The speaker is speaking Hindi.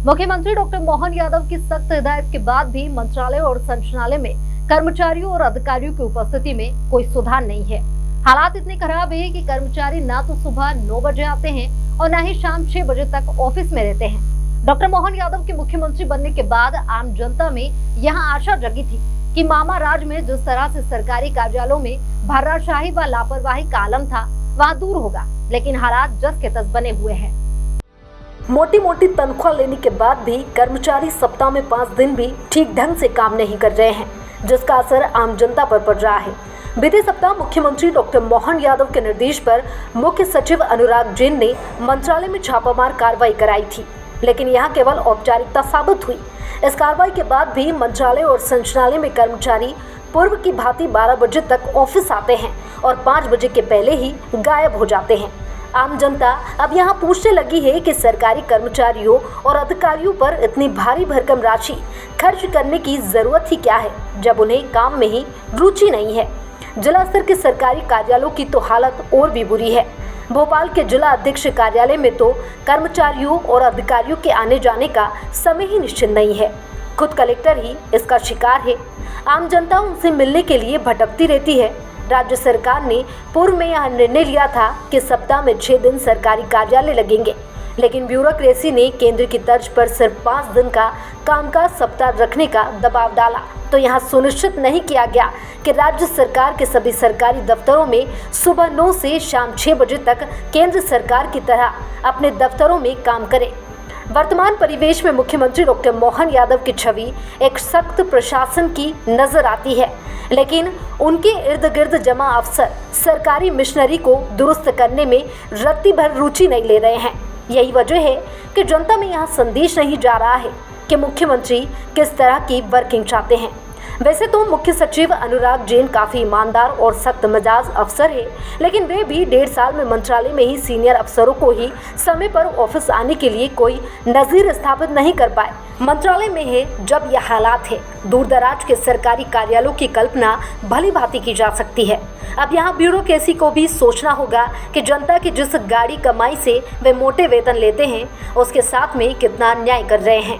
मुख्यमंत्री डॉक्टर मोहन यादव की सख्त हिदायत के बाद भी मंत्रालय और संचालनालय में कर्मचारियों और अधिकारियों की उपस्थिति में कोई सुधार नहीं है। हालात इतने खराब है कि कर्मचारी ना तो सुबह 9 बजे आते हैं और न ही शाम 6 बजे तक ऑफिस में रहते हैं। डॉक्टर मोहन यादव के मुख्यमंत्री बनने के बाद आम जनता में यहाँ आशा जगी थी कि मामा राज में जिस तरह से सरकारी कार्यालयों में भर्राशाही व लापरवाही का आलम था वहाँ दूर होगा, लेकिन हालात जस के तस बने हुए हैं। मोटी मोटी तनख्वाह लेने के बाद भी कर्मचारी सप्ताह में 5 दिन भी ठीक ढंग से काम नहीं कर रहे हैं, जिसका असर आम जनता पर पड़ रहा है। बीते सप्ताह मुख्यमंत्री डॉक्टर मोहन यादव के निर्देश पर मुख्य सचिव अनुराग जैन ने मंत्रालय में छापामार कार्रवाई कराई थी, लेकिन यहां केवल औपचारिकता साबित हुई। इस कार्रवाई के बाद भी मंत्रालय और संचालनालय में कर्मचारी पूर्व की भांति 12 बजे तक ऑफिस आते हैं और 5 बजे के पहले ही गायब हो जाते हैं। आम जनता अब यहां पूछने लगी है कि सरकारी कर्मचारियों और अधिकारियों पर इतनी भारी भरकम राशि खर्च करने की जरूरत ही क्या है, जब उन्हें काम में ही रुचि नहीं है। जिला स्तर के सरकारी कार्यालयों की तो हालत और भी बुरी है। भोपाल के जिला अध्यक्ष कार्यालय में तो कर्मचारियों और अधिकारियों के आने जाने का समय ही निश्चित नहीं है। खुद कलेक्टर ही इसका शिकार है। आम जनता उनसे मिलने के लिए भटकती रहती है। राज्य सरकार ने पूर्व में यह निर्णय लिया था कि सप्ताह में 6 दिन सरकारी कार्यालय लगेंगे, लेकिन ब्यूरोक्रेसी ने केंद्र की तर्ज पर सिर्फ 5 दिन का कामकाज सप्ताह रखने का दबाव डाला, तो यहाँ सुनिश्चित नहीं किया गया कि राज्य सरकार के सभी सरकारी दफ्तरों में सुबह 9 से शाम 6 बजे तक केंद्र सरकार की तरह अपने दफ्तरों में काम करें। वर्तमान परिवेश में मुख्यमंत्री डॉक्टर मोहन यादव की छवि एक सख्त प्रशासन की नजर आती है, लेकिन उनके इर्द गिर्द जमा अफसर सरकारी मिशनरी को दुरुस्त करने में रत्ती भर रुचि नहीं ले रहे हैं। यही वजह है कि जनता में यहाँ संदेश नहीं जा रहा है कि मुख्यमंत्री किस तरह की वर्किंग चाहते हैं। वैसे तो मुख्य सचिव अनुराग जैन काफी ईमानदार और सख्त मिजाज अफसर है, लेकिन वे भी 1.5 साल में मंत्रालय में ही सीनियर अफसरों को ही समय पर ऑफिस आने के लिए कोई नजीर स्थापित नहीं कर पाए। मंत्रालय में है जब यह हालात है, दूर दराज के सरकारी कार्यालयों की कल्पना भली भांति की जा सकती है। अब यहाँ ब्यूरोक्रेसी को भी सोचना होगा कि जनता की जिस गाड़ी कमाई से वे मोटे वेतन लेते हैं, उसके साथ में कितना अन्याय कर रहे हैं।